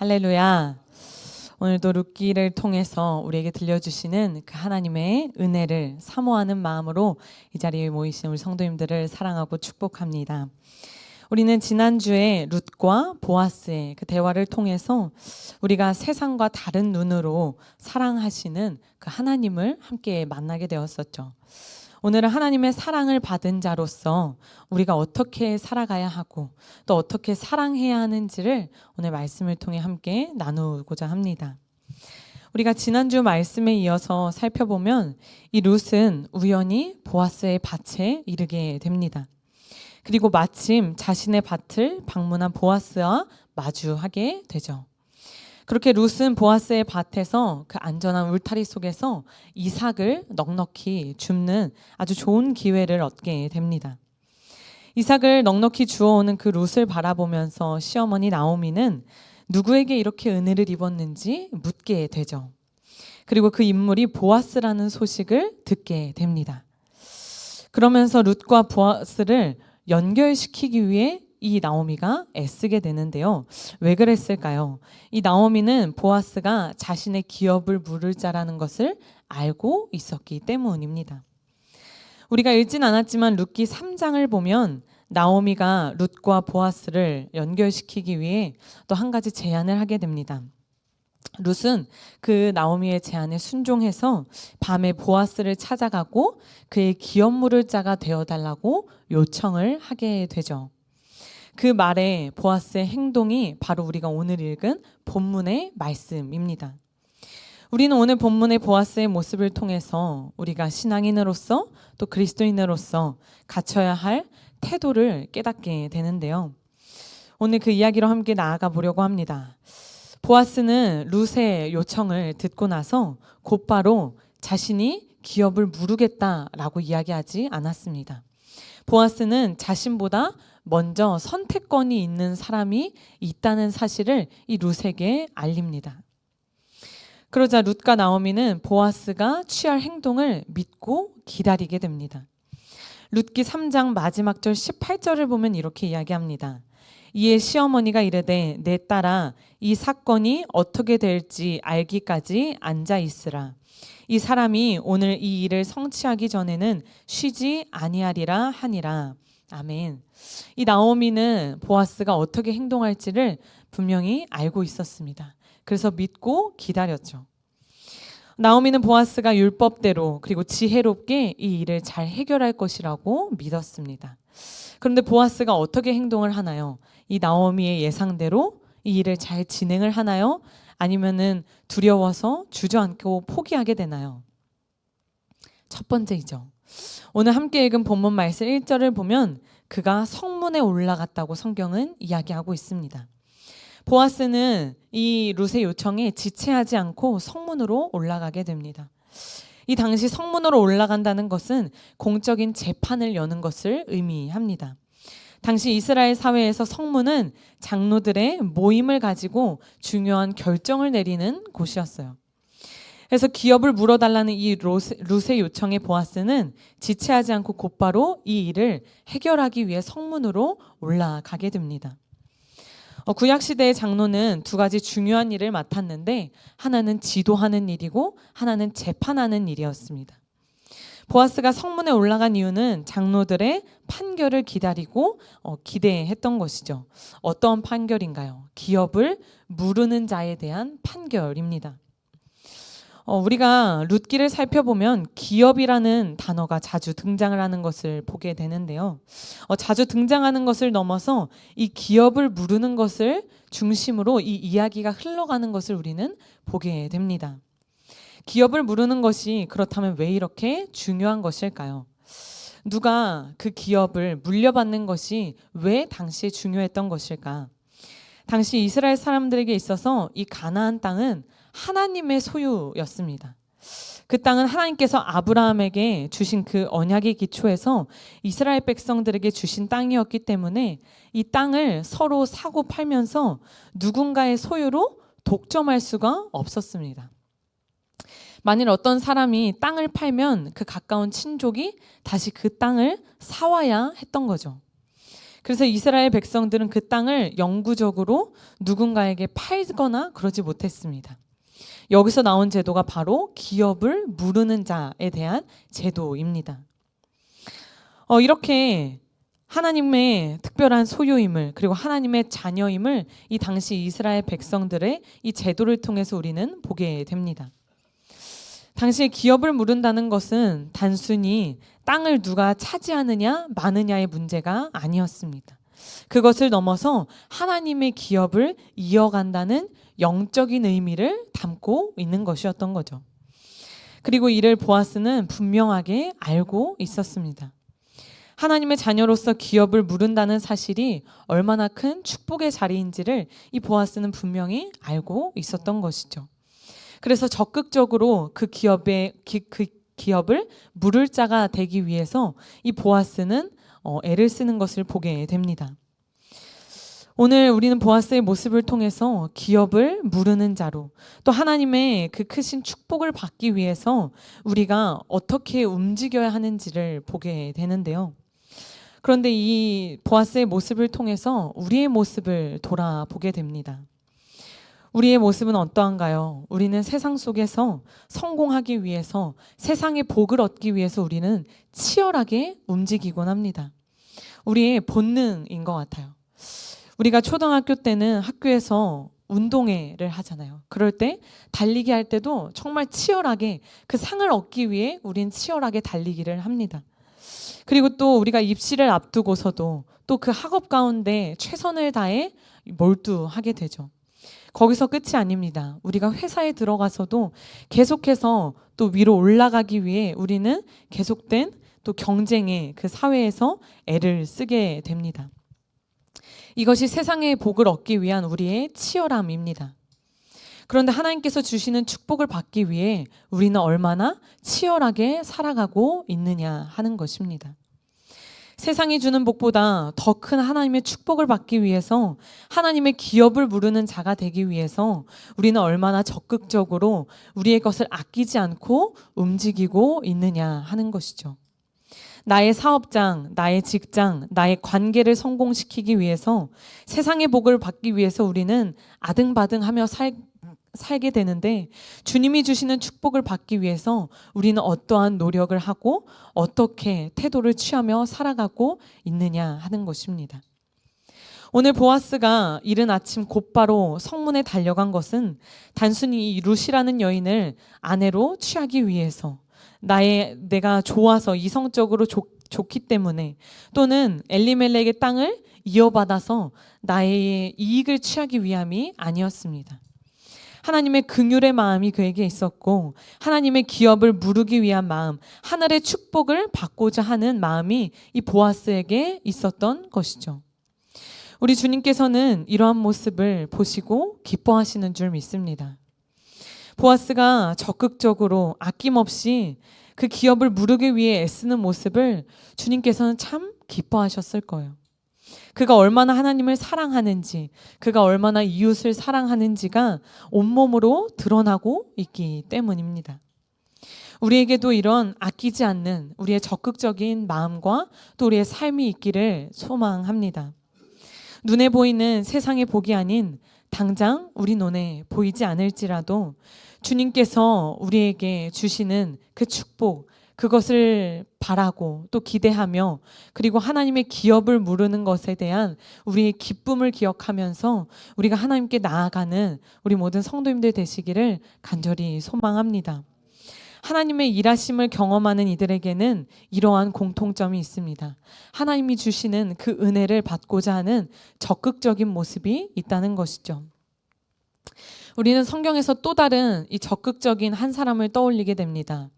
할렐루야. 오늘도 룻기를 통해서 우리에게 들려주시는 그 하나님의 은혜를 사모하는 마음으로 이 자리에 모이신 우리 성도님들을 사랑하고 축복합니다. 우리는 지난주에 룻과 보아스의 그 대화를 통해서 우리가 세상과 다른 눈으로 사랑하시는 그 하나님을 함께 만나게 되었었죠. 오늘은 하나님의 사랑을 받은 자로서 우리가 어떻게 살아가야 하고 또 어떻게 사랑해야 하는지를 오늘 말씀을 통해 함께 나누고자 합니다. 우리가 지난주 말씀에 이어서 살펴보면 이 룻은 우연히 보아스의 밭에 이르게 됩니다. 그리고 마침 자신의 밭을 방문한 보아스와 마주하게 되죠. 그렇게 룻은 보아스의 밭에서 그 안전한 울타리 속에서 이삭을 넉넉히 줍는 아주 좋은 기회를 얻게 됩니다. 이삭을 넉넉히 주어오는 그 룻을 바라보면서 시어머니 나오미는 누구에게 이렇게 은혜를 입었는지 묻게 되죠. 그리고 그 인물이 보아스라는 소식을 듣게 됩니다. 그러면서 룻과 보아스를 연결시키기 위해 이 나오미가 애쓰게 되는데요. 왜 그랬을까요? 이 나오미는 보아스가 자신의 기업을 물을 자라는 것을 알고 있었기 때문입니다. 우리가 읽진 않았지만 룻기 3장을 보면 나오미가 룻과 보아스를 연결시키기 위해 또 한 가지 제안을 하게 됩니다. 룻은 그 나오미의 제안에 순종해서 밤에 보아스를 찾아가고 그의 기업 물을 자가 되어달라고 요청을 하게 되죠. 그 말에 보아스의 행동이 바로 우리가 오늘 읽은 본문의 말씀입니다. 우리는 오늘 본문의 보아스의 모습을 통해서 우리가 신앙인으로서 또 그리스도인으로서 갖춰야 할 태도를 깨닫게 되는데요. 오늘 그 이야기로 함께 나아가 보려고 합니다. 보아스는 룻의 요청을 듣고 나서 곧바로 자신이 기업을 무르겠다라고 이야기하지 않았습니다. 보아스는 자신보다 먼저 선택권이 있는 사람이 있다는 사실을 이 룻에게 알립니다. 그러자 룻과 나오미는 보아스가 취할 행동을 믿고 기다리게 됩니다. 룻기 3장 마지막 절 18절을 보면 이렇게 이야기합니다. 이에 시어머니가 이르되 내 딸아 이 사건이 어떻게 될지 알기까지 앉아 있으라. 이 사람이 오늘 이 일을 성취하기 전에는 쉬지 아니하리라 하니라. 아멘. 이 나오미는 보아스가 어떻게 행동할지를 분명히 알고 있었습니다. 그래서 믿고 기다렸죠. 나오미는 보아스가 율법대로 그리고 지혜롭게 이 일을 잘 해결할 것이라고 믿었습니다. 그런데 보아스가 어떻게 행동을 하나요? 이 나오미의 예상대로 이 일을 잘 진행을 하나요? 아니면은 두려워서 주저앉고 포기하게 되나요? 첫 번째이죠. 오늘 함께 읽은 본문 말씀 1절을 보면 그가 성문에 올라갔다고 성경은 이야기하고 있습니다. 보아스는 이 룻의 요청에 지체하지 않고 성문으로 올라가게 됩니다. 이 당시 성문으로 올라간다는 것은 공적인 재판을 여는 것을 의미합니다. 당시 이스라엘 사회에서 성문은 장로들의 모임을 가지고 중요한 결정을 내리는 곳이었어요. 그래서 기업을 물어달라는 이 룻의 요청에 보아스는 지체하지 않고 곧바로 이 일을 해결하기 위해 성문으로 올라가게 됩니다. 구약시대의 장로는 두 가지 중요한 일을 맡았는데 하나는 지도하는 일이고 하나는 재판하는 일이었습니다. 보아스가 성문에 올라간 이유는 장로들의 판결을 기다리고 기대했던 것이죠. 어떤 판결인가요? 기업을 무르는 자에 대한 판결입니다. 우리가 룻기를 살펴보면 기업이라는 단어가 자주 등장을 하는 것을 보게 되는데요. 자주 등장하는 것을 넘어서 이 기업을 무르는 것을 중심으로 이 이야기가 흘러가는 것을 우리는 보게 됩니다. 기업을 무르는 것이 그렇다면 왜 이렇게 중요한 것일까요? 누가 그 기업을 물려받는 것이 왜 당시에 중요했던 것일까? 당시 이스라엘 사람들에게 있어서 이 가나안 땅은 하나님의 소유였습니다. 그 땅은 하나님께서 아브라함에게 주신 그 언약의 기초에서 이스라엘 백성들에게 주신 땅이었기 때문에 이 땅을 서로 사고 팔면서 누군가의 소유로 독점할 수가 없었습니다. 만일 어떤 사람이 땅을 팔면 그 가까운 친족이 다시 그 땅을 사와야 했던 거죠. 그래서 이스라엘 백성들은 그 땅을 영구적으로 누군가에게 팔거나 그러지 못했습니다. 여기서 나온 제도가 바로 기업을 무르는 자에 대한 제도입니다. 이렇게 하나님의 특별한 소유임을, 그리고 하나님의 자녀임을 이 당시 이스라엘 백성들의 이 제도를 통해서 우리는 보게 됩니다. 당시에 기업을 무른다는 것은 단순히 땅을 누가 차지하느냐 마느냐의 문제가 아니었습니다. 그것을 넘어서 하나님의 기업을 이어간다는 영적인 의미를 담고 있는 것이었던 거죠. 그리고 이를 보아스는 분명하게 알고 있었습니다. 하나님의 자녀로서 기업을 무른다는 사실이 얼마나 큰 축복의 자리인지를 이 보아스는 분명히 알고 있었던 것이죠. 그래서 적극적으로 그 기업을 무를 자가 되기 위해서 이 보아스는 애를 쓰는 것을 보게 됩니다. 오늘 우리는 보아스의 모습을 통해서 기업을 무르는 자로, 또 하나님의 그 크신 축복을 받기 위해서 우리가 어떻게 움직여야 하는지를 보게 되는데요. 그런데 이 보아스의 모습을 통해서 우리의 모습을 돌아보게 됩니다. 우리의 모습은 어떠한가요? 우리는 세상 속에서 성공하기 위해서, 세상의 복을 얻기 위해서 우리는 치열하게 움직이곤 합니다. 우리의 본능인 것 같아요. 우리가 초등학교 때는 학교에서 운동회를 하잖아요. 그럴 때 달리기 할 때도 정말 치열하게 그 상을 얻기 위해 우린 치열하게 달리기를 합니다. 그리고 또 우리가 입시를 앞두고서도 또 그 학업 가운데 최선을 다해 몰두하게 되죠. 거기서 끝이 아닙니다. 우리가 회사에 들어가서도 계속해서 또 위로 올라가기 위해 우리는 계속된 또 경쟁의 그 사회에서 애를 쓰게 됩니다. 이것이 세상의 복을 얻기 위한 우리의 치열함입니다. 그런데 하나님께서 주시는 축복을 받기 위해 우리는 얼마나 치열하게 살아가고 있느냐 하는 것입니다. 세상이 주는 복보다 더 큰 하나님의 축복을 받기 위해서, 하나님의 기업을 무르는 자가 되기 위해서 우리는 얼마나 적극적으로 우리의 것을 아끼지 않고 움직이고 있느냐 하는 것이죠. 나의 사업장, 나의 직장, 나의 관계를 성공시키기 위해서, 세상의 복을 받기 위해서 우리는 아등바등하며 살게 되는데, 주님이 주시는 축복을 받기 위해서 우리는 어떠한 노력을 하고 어떻게 태도를 취하며 살아가고 있느냐 하는 것입니다. 오늘 보아스가 이른 아침 곧바로 성문에 달려간 것은 단순히 이 룻이라는 여인을 아내로 취하기 위해서, 내가 좋아서 이성적으로 좋기 때문에, 또는 엘리멜렉의 땅을 이어받아서 나의 이익을 취하기 위함이 아니었습니다. 하나님의 긍휼의 마음이 그에게 있었고, 하나님의 기업을 무르기 위한 마음, 하늘의 축복을 받고자 하는 마음이 이 보아스에게 있었던 것이죠. 우리 주님께서는 이러한 모습을 보시고 기뻐하시는 줄 믿습니다. 보아스가 적극적으로 아낌없이 그 기업을 무르기 위해 애쓰는 모습을 주님께서는 참 기뻐하셨을 거예요. 그가 얼마나 하나님을 사랑하는지, 그가 얼마나 이웃을 사랑하는지가 온몸으로 드러나고 있기 때문입니다. 우리에게도 이런 아끼지 않는 우리의 적극적인 마음과 또 우리의 삶이 있기를 소망합니다. 눈에 보이는 세상의 복이 아닌 당장 우리 눈에 보이지 않을지라도 주님께서 우리에게 주시는 그 축복, 그것을 바라고 또 기대하며, 그리고 하나님의 기업을 무르는 것에 대한 우리의 기쁨을 기억하면서 우리가 하나님께 나아가는 우리 모든 성도님들 되시기를 간절히 소망합니다. 하나님의 일하심을 경험하는 이들에게는 이러한 공통점이 있습니다. 하나님이 주시는 그 은혜를 받고자 하는 적극적인 모습이 있다는 것이죠. 우리는 성경에서 또 다른 이 적극적인 한 사람을 떠올리게 됩니다.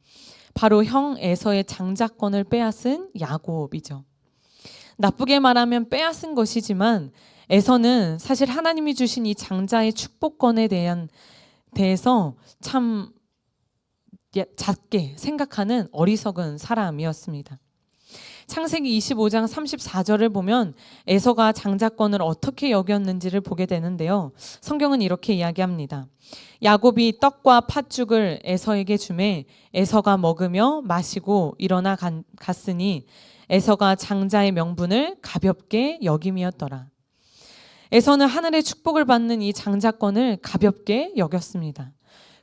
바로 형 에서의 장자권을 빼앗은 야곱이죠. 나쁘게 말하면 빼앗은 것이지만 에서는 사실 하나님이 주신 이 장자의 축복권에 대해서 참 작게 생각하는 어리석은 사람이었습니다. 창세기 25장 34절을 보면 에서가 장자권을 어떻게 여겼는지를 보게 되는데요. 성경은 이렇게 이야기합니다. 야곱이 떡과 팥죽을 에서에게 주매 에서가 먹으며 마시고 일어나 갔으니 에서가 장자의 명분을 가볍게 여김이었더라. 에서는 하늘의 축복을 받는 이 장자권을 가볍게 여겼습니다.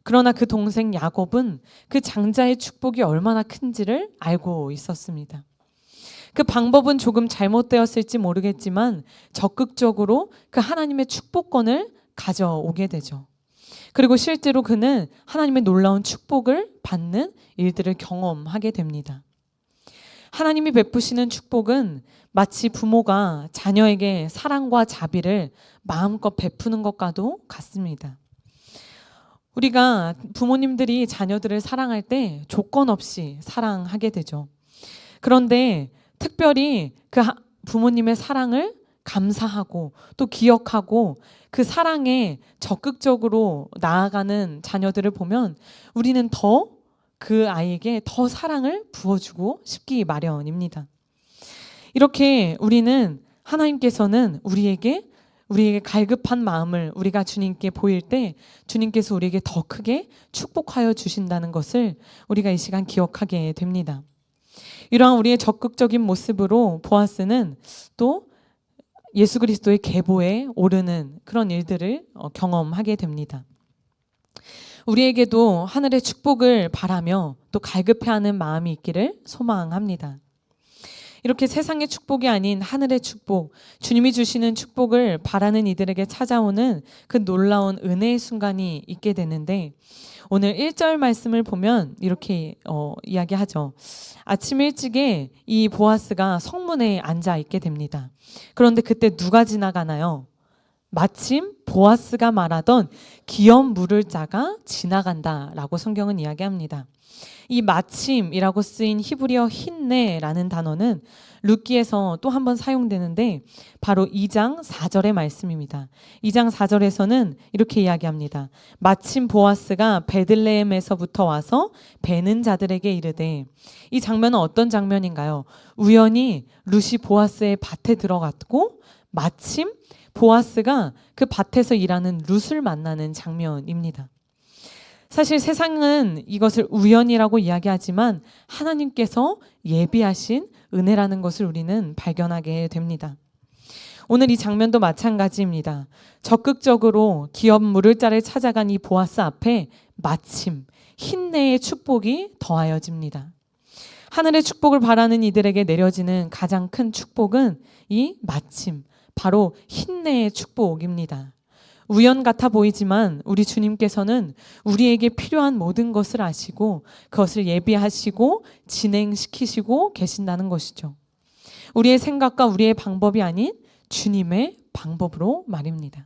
그러나 그 동생 야곱은 그 장자의 축복이 얼마나 큰지를 알고 있었습니다. 그 방법은 조금 잘못되었을지 모르겠지만 적극적으로 그 하나님의 축복권을 가져오게 되죠. 그리고 실제로 그는 하나님의 놀라운 축복을 받는 일들을 경험하게 됩니다. 하나님이 베푸시는 축복은 마치 부모가 자녀에게 사랑과 자비를 마음껏 베푸는 것과도 같습니다. 우리가 부모님들이 자녀들을 사랑할 때 조건 없이 사랑하게 되죠. 그런데 특별히 그 부모님의 사랑을 감사하고 또 기억하고 그 사랑에 적극적으로 나아가는 자녀들을 보면 우리는 더 그 아이에게 더 사랑을 부어주고 싶기 마련입니다. 이렇게 우리는 하나님께서는 우리에게 갈급한 마음을 우리가 주님께 보일 때 주님께서 우리에게 더 크게 축복하여 주신다는 것을 우리가 이 시간 기억하게 됩니다. 이러한 우리의 적극적인 모습으로 보아스는 또 예수 그리스도의 계보에 오르는 그런 일들을 경험하게 됩니다. 우리에게도 하늘의 축복을 바라며 또 갈급해하는 마음이 있기를 소망합니다. 이렇게 세상의 축복이 아닌 하늘의 축복, 주님이 주시는 축복을 바라는 이들에게 찾아오는 그 놀라운 은혜의 순간이 있게 되는데 오늘 1절 말씀을 보면 이렇게 이야기하죠. 아침 일찍에 이 보아스가 성문에 앉아 있게 됩니다. 그런데 그때 누가 지나가나요? 마침 보아스가 말하던 기업 물을 자가 지나간다라고 성경은 이야기합니다. 이 마침이라고 쓰인 히브리어 힌네라는 단어는 룻기에서 또 한 번 사용되는데 바로 2장 4절의 말씀입니다. 2장 4절에서는 이렇게 이야기합니다. 마침 보아스가 베들레헴에서부터 와서 베는 자들에게 이르되, 이 장면은 어떤 장면인가요? 우연히 룻이 보아스의 밭에 들어갔고 마침 보아스가 그 밭에서 일하는 룻을 만나는 장면입니다. 사실 세상은 이것을 우연이라고 이야기하지만 하나님께서 예비하신 은혜라는 것을 우리는 발견하게 됩니다. 오늘 이 장면도 마찬가지입니다. 적극적으로 기업 물을 자를 찾아간 이 보아스 앞에 마침 힌내의 축복이 더하여집니다. 하늘의 축복을 바라는 이들에게 내려지는 가장 큰 축복은 이 마침, 바로 힌내의 축복입니다. 우연 같아 보이지만 우리 주님께서는 우리에게 필요한 모든 것을 아시고 그것을 예비하시고 진행시키시고 계신다는 것이죠. 우리의 생각과 우리의 방법이 아닌 주님의 방법으로 말입니다.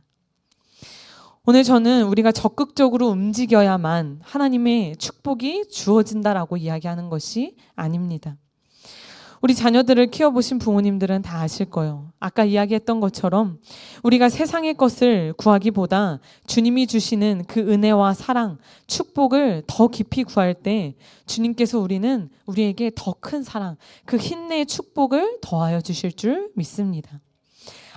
오늘 저는 우리가 적극적으로 움직여야만 하나님의 축복이 주어진다라고 이야기하는 것이 아닙니다. 우리 자녀들을 키워보신 부모님들은 다 아실 거예요. 아까 이야기했던 것처럼 우리가 세상의 것을 구하기보다 주님이 주시는 그 은혜와 사랑, 축복을 더 깊이 구할 때 주님께서 우리에게 더 큰 사랑, 그 힌내의 축복을 더하여 주실 줄 믿습니다.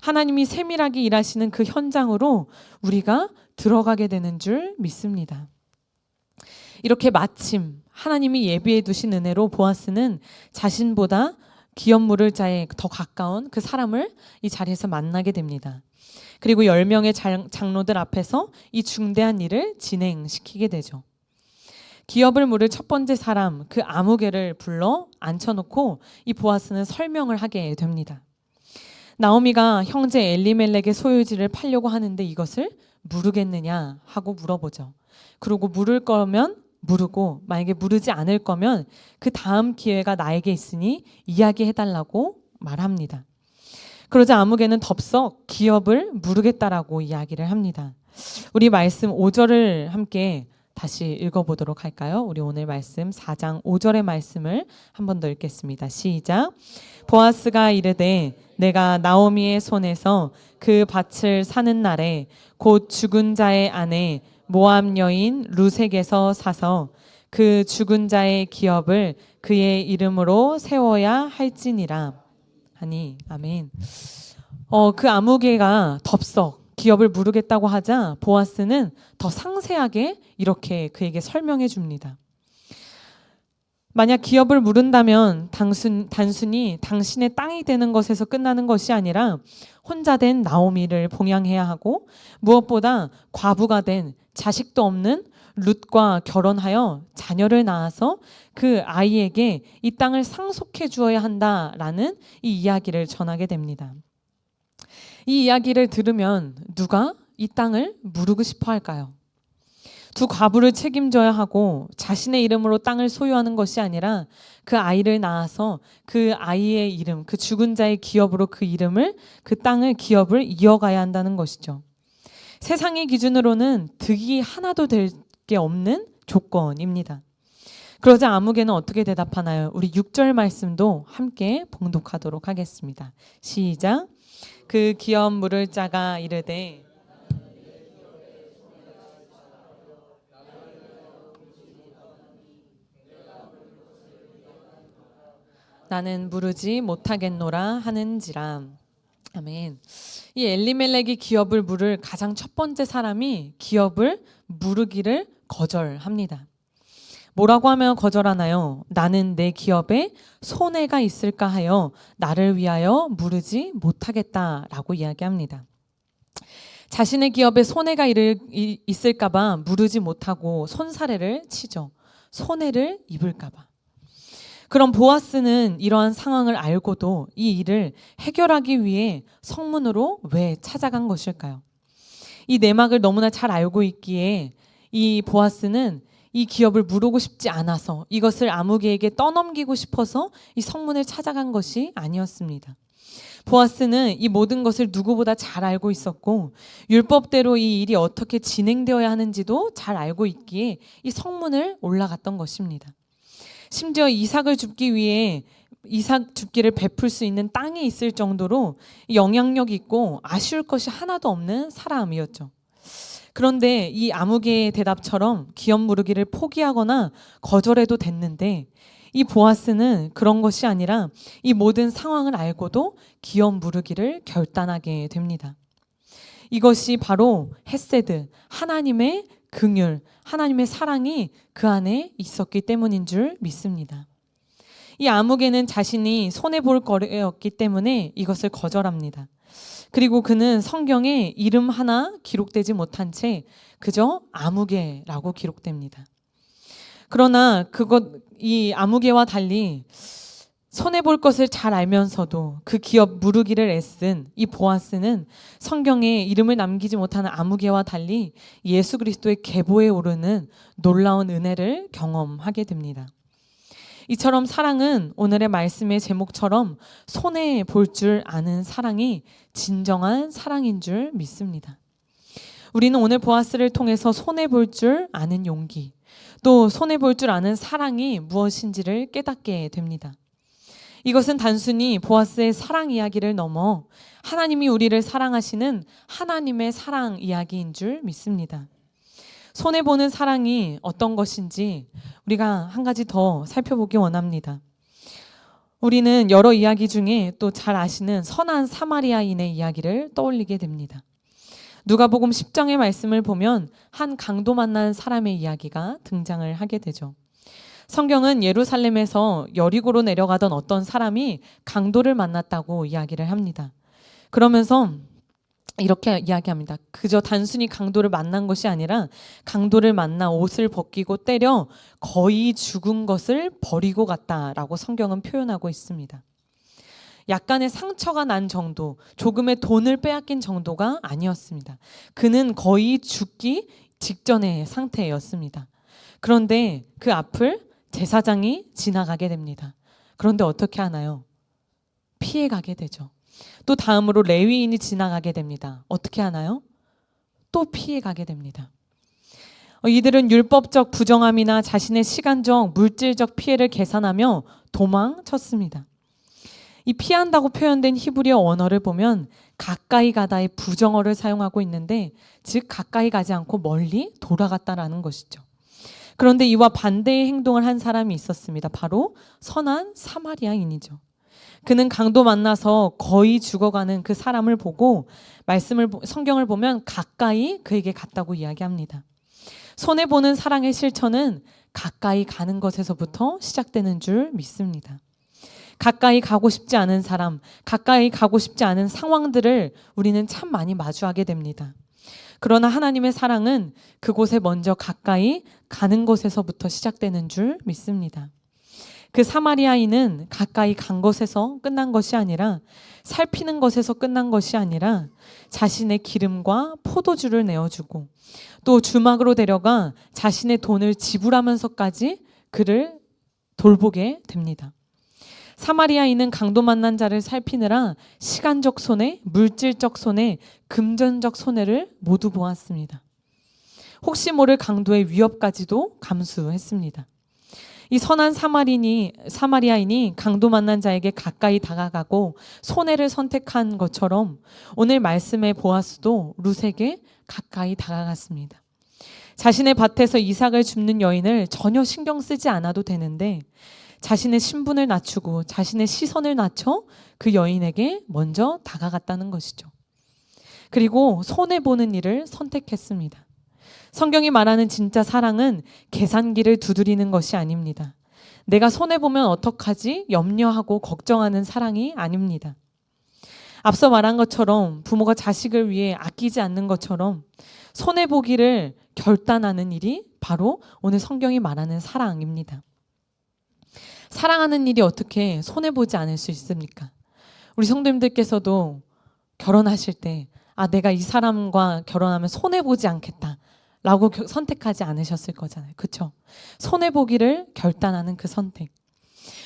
하나님이 세밀하게 일하시는 그 현장으로 우리가 들어가게 되는 줄 믿습니다. 이렇게 마침 하나님이 예비해 두신 은혜로 보아스는 자신보다 기업 물을 자에 더 가까운 그 사람을 이 자리에서 만나게 됩니다. 그리고 10명의 장로들 앞에서 이 중대한 일을 진행시키게 되죠. 기업을 물을 첫 번째 사람, 그 아무개를 불러 앉혀놓고 이 보아스는 설명을 하게 됩니다. 나오미가 형제 엘리멜렉의 소유지를 팔려고 하는데 이것을 무르겠느냐 하고 물어보죠. 그리고 물을 거면 무르고 만약에 무르지 않을 거면 그 다음 기회가 나에게 있으니 이야기해달라고 말합니다. 그러자 아무개는 덥석 기업을 무르겠다라고 이야기를 합니다. 우리 말씀 5절을 함께 다시 읽어보도록 할까요? 우리 오늘 말씀 4장 5절의 말씀을 한 번 더 읽겠습니다. 시작. 보아스가 이르되 내가 나오미의 손에서 그 밭을 사는 날에 곧 죽은 자의 아내 모압 여인 룻에게서 사서 그 죽은 자의 기업을 그의 이름으로 세워야 할지니라 하니. 아멘. 그 아무개가 덥석 기업을 무르겠다고 하자 보아스는 더 상세하게 이렇게 그에게 설명해 줍니다. 만약 기업을 물은다면 단순히 당신의 땅이 되는 것에서 끝나는 것이 아니라 혼자 된 나오미를 봉양해야 하고, 무엇보다 과부가 된 자식도 없는 룻과 결혼하여 자녀를 낳아서 그 아이에게 이 땅을 상속해 주어야 한다라는 이 이야기를 전하게 됩니다. 이 이야기를 들으면 누가 이 땅을 무르고 싶어 할까요? 두 과부를 책임져야 하고 자신의 이름으로 땅을 소유하는 것이 아니라 그 아이를 낳아서 그 아이의 이름, 그 죽은 자의 기업으로 그 이름을, 그 땅을, 기업을 이어가야 한다는 것이죠. 세상의 기준으로는 득이 하나도 될 게 없는 조건입니다. 그러자 아무개는 어떻게 대답하나요? 우리 6절 말씀도 함께 봉독하도록 하겠습니다. 시작. 그 기업 물을 자가 이르되 나는 무르지 못하겠노라 하는지라. 아멘. 이 엘리멜렉이 기업을 물을 가장 첫 번째 사람이 기업을 무르기를 거절합니다. 뭐라고 하면 거절하나요? 나는 내 기업에 손해가 있을까 하여 나를 위하여 무르지 못하겠다라고 이야기합니다. 자신의 기업에 손해가 있을까 봐 무르지 못하고 손사래를 치죠. 손해를 입을까 봐. 그럼 보아스는 이러한 상황을 알고도 이 일을 해결하기 위해 성문으로 왜 찾아간 것일까요? 이 내막을 너무나 잘 알고 있기에 이 보아스는 이 기업을 무르고 싶지 않아서, 이것을 아무개에게 떠넘기고 싶어서 이 성문을 찾아간 것이 아니었습니다. 보아스는 이 모든 것을 누구보다 잘 알고 있었고 율법대로 이 일이 어떻게 진행되어야 하는지도 잘 알고 있기에 이 성문을 올라갔던 것입니다. 심지어 이삭을 줍기 위해 이삭 줍기를 베풀 수 있는 땅이 있을 정도로 영향력 있고 아쉬울 것이 하나도 없는 사람이었죠. 그런데 이 아무개의 대답처럼 기업 무르기를 포기하거나 거절해도 됐는데 이 보아스는 그런 것이 아니라 이 모든 상황을 알고도 기업 무르기를 결단하게 됩니다. 이것이 바로 헤세드, 하나님의 긍휼, 하나님의 사랑이 그 안에 있었기 때문인 줄 믿습니다. 이 아무개는 자신이 손해볼 거였기 때문에 이것을 거절합니다. 그리고 그는 성경에 이름 하나 기록되지 못한 채 그저 아무개라고 기록됩니다. 그러나 이 아무개와 달리 손해볼 것을 잘 알면서도 그 기업 무르기를 애쓴 이 보아스는 성경에 이름을 남기지 못하는 아무개와 달리 예수 그리스도의 계보에 오르는 놀라운 은혜를 경험하게 됩니다. 이처럼 사랑은 오늘의 말씀의 제목처럼 손해볼 줄 아는 사랑이 진정한 사랑인 줄 믿습니다. 우리는 오늘 보아스를 통해서 손해볼 줄 아는 용기, 또 손해볼 줄 아는 사랑이 무엇인지를 깨닫게 됩니다. 이것은 단순히 보아스의 사랑 이야기를 넘어 하나님이 우리를 사랑하시는 하나님의 사랑 이야기인 줄 믿습니다. 손해보는 사랑이 어떤 것인지 우리가 한 가지 더 살펴보기 원합니다. 우리는 여러 이야기 중에 또 잘 아시는 선한 사마리아인의 이야기를 떠올리게 됩니다. 누가복음 10장의 말씀을 보면 한 강도 만난 사람의 이야기가 등장을 하게 되죠. 성경은 예루살렘에서 여리고로 내려가던 어떤 사람이 강도를 만났다고 이야기를 합니다. 그러면서 이렇게 이야기합니다. 그저 단순히 강도를 만난 것이 아니라 강도를 만나 옷을 벗기고 때려 거의 죽은 것을 버리고 갔다라고 성경은 표현하고 있습니다. 약간의 상처가 난 정도, 조금의 돈을 빼앗긴 정도가 아니었습니다. 그는 거의 죽기 직전의 상태였습니다. 그런데 그 앞을 제사장이 지나가게 됩니다. 그런데 어떻게 하나요? 피해가게 되죠. 또 다음으로 레위인이 지나가게 됩니다. 어떻게 하나요? 또 피해가게 됩니다. 이들은 율법적 부정함이나 자신의 시간적, 물질적 피해를 계산하며 도망쳤습니다. 이 피한다고 표현된 히브리어 원어를 보면 가까이 가다의 부정어를 사용하고 있는데, 즉 가까이 가지 않고 멀리 돌아갔다라는 것이죠. 그런데 이와 반대의 행동을 한 사람이 있었습니다. 바로 선한 사마리아인이죠. 그는 강도 만나서 거의 죽어가는 그 사람을 보고 성경을 보면 가까이 그에게 갔다고 이야기합니다. 손해보는 사랑의 실천은 가까이 가는 것에서부터 시작되는 줄 믿습니다. 가까이 가고 싶지 않은 사람, 가까이 가고 싶지 않은 상황들을 우리는 참 많이 마주하게 됩니다. 그러나 하나님의 사랑은 그곳에 먼저 가까이 가는 것에서부터 시작되는 줄 믿습니다. 그 사마리아인은 가까이 간 것에서 끝난 것이 아니라, 살피는 것에서 끝난 것이 아니라 자신의 기름과 포도주를 내어주고 또 주막으로 데려가 자신의 돈을 지불하면서까지 그를 돌보게 됩니다. 사마리아인은 강도 만난 자를 살피느라 시간적 손해, 물질적 손해, 금전적 손해를 모두 보았습니다. 혹시 모를 강도의 위협까지도 감수했습니다. 이 선한 사마리아인이 강도 만난 자에게 가까이 다가가고 손해를 선택한 것처럼 오늘 말씀의 보아스도 룻에게 가까이 다가갔습니다. 자신의 밭에서 이삭을 줍는 여인을 전혀 신경 쓰지 않아도 되는데 자신의 신분을 낮추고 자신의 시선을 낮춰 그 여인에게 먼저 다가갔다는 것이죠. 그리고 손해보는 일을 선택했습니다. 성경이 말하는 진짜 사랑은 계산기를 두드리는 것이 아닙니다. 내가 손해보면 어떡하지? 염려하고 걱정하는 사랑이 아닙니다. 앞서 말한 것처럼 부모가 자식을 위해 아끼지 않는 것처럼 손해보기를 결단하는 일이 바로 오늘 성경이 말하는 사랑입니다. 사랑하는 일이 어떻게 손해보지 않을 수 있습니까? 우리 성도님들께서도 결혼하실 때 내가 이 사람과 결혼하면 손해보지 않겠다 라고 선택하지 않으셨을 거잖아요. 그렇죠? 손해보기를 결단하는 그 선택.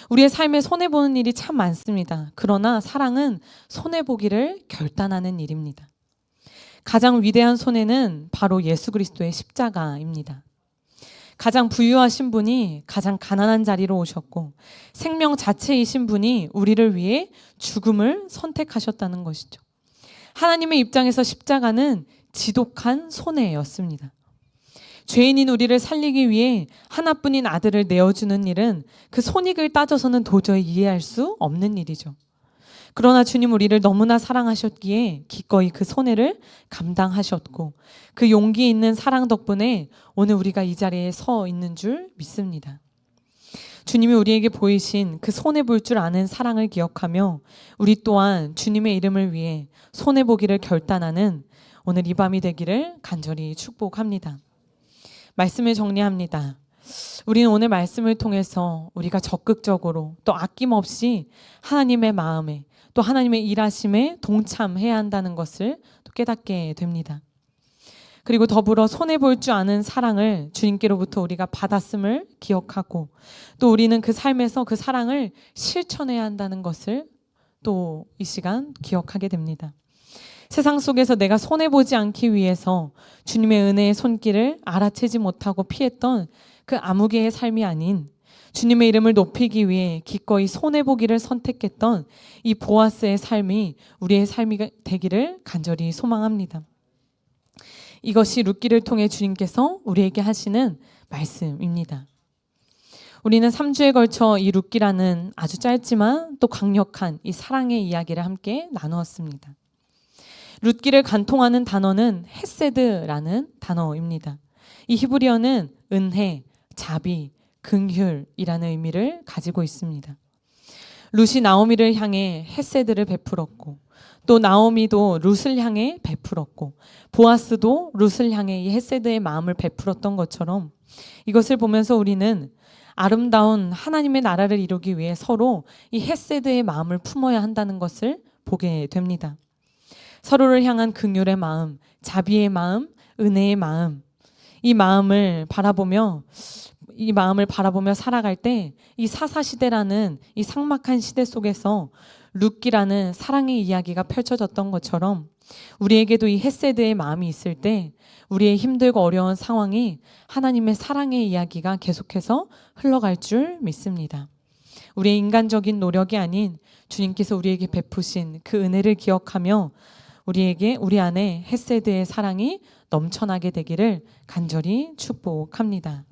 우리의 삶에 손해보는 일이 참 많습니다. 그러나 사랑은 손해보기를 결단하는 일입니다. 가장 위대한 손해는 바로 예수 그리스도의 십자가입니다. 가장 부유하신 분이 가장 가난한 자리로 오셨고 생명 자체이신 분이 우리를 위해 죽음을 선택하셨다는 것이죠. 하나님의 입장에서 십자가는 지독한 손해였습니다. 죄인인 우리를 살리기 위해 하나뿐인 아들을 내어주는 일은 그 손익을 따져서는 도저히 이해할 수 없는 일이죠. 그러나 주님 우리를 너무나 사랑하셨기에 기꺼이 그 손해를 감당하셨고 그 용기 있는 사랑 덕분에 오늘 우리가 이 자리에 서 있는 줄 믿습니다. 주님이 우리에게 보이신 그 손해볼 줄 아는 사랑을 기억하며 우리 또한 주님의 이름을 위해 손해보기를 결단하는 오늘 이 밤이 되기를 간절히 축복합니다. 말씀을 정리합니다. 우리는 오늘 말씀을 통해서 우리가 적극적으로 또 아낌없이 하나님의 마음에 또 하나님의 일하심에 동참해야 한다는 것을 또 깨닫게 됩니다. 그리고 더불어 손해볼 줄 아는 사랑을 주님께로부터 우리가 받았음을 기억하고 또 우리는 그 삶에서 그 사랑을 실천해야 한다는 것을 또 이 시간 기억하게 됩니다. 세상 속에서 내가 손해보지 않기 위해서 주님의 은혜의 손길을 알아채지 못하고 피했던 그 아무개의 삶이 아닌 주님의 이름을 높이기 위해 기꺼이 손해보기를 선택했던 이 보아스의 삶이 우리의 삶이 되기를 간절히 소망합니다. 이것이 룻기를 통해 주님께서 우리에게 하시는 말씀입니다. 우리는 3주에 걸쳐 이 룻기라는 아주 짧지만 또 강력한 이 사랑의 이야기를 함께 나누었습니다. 룻기를 관통하는 단어는 헤세드라는 단어입니다. 이 히브리어는 은혜, 자비, 긍휼이라는 의미를 가지고 있습니다. 룻이 나오미를 향해 헤세드를 베풀었고 또 나오미도 룻을 향해 베풀었고 보아스도 룻을 향해 이 헤세드의 마음을 베풀었던 것처럼 이것을 보면서 우리는 아름다운 하나님의 나라를 이루기 위해 서로 이 헤세드의 마음을 품어야 한다는 것을 보게 됩니다. 서로를 향한 긍휼의 마음, 자비의 마음, 은혜의 마음, 이 마음을 바라보며 살아갈 때 이 사사시대라는 이 삭막한 시대 속에서 룻기라는 사랑의 이야기가 펼쳐졌던 것처럼 우리에게도 이 헤세드의 마음이 있을 때 우리의 힘들고 어려운 상황이 하나님의 사랑의 이야기가 계속해서 흘러갈 줄 믿습니다. 우리의 인간적인 노력이 아닌 주님께서 우리에게 베푸신 그 은혜를 기억하며 우리 안에 헤세드의 사랑이 넘쳐나게 되기를 간절히 축복합니다.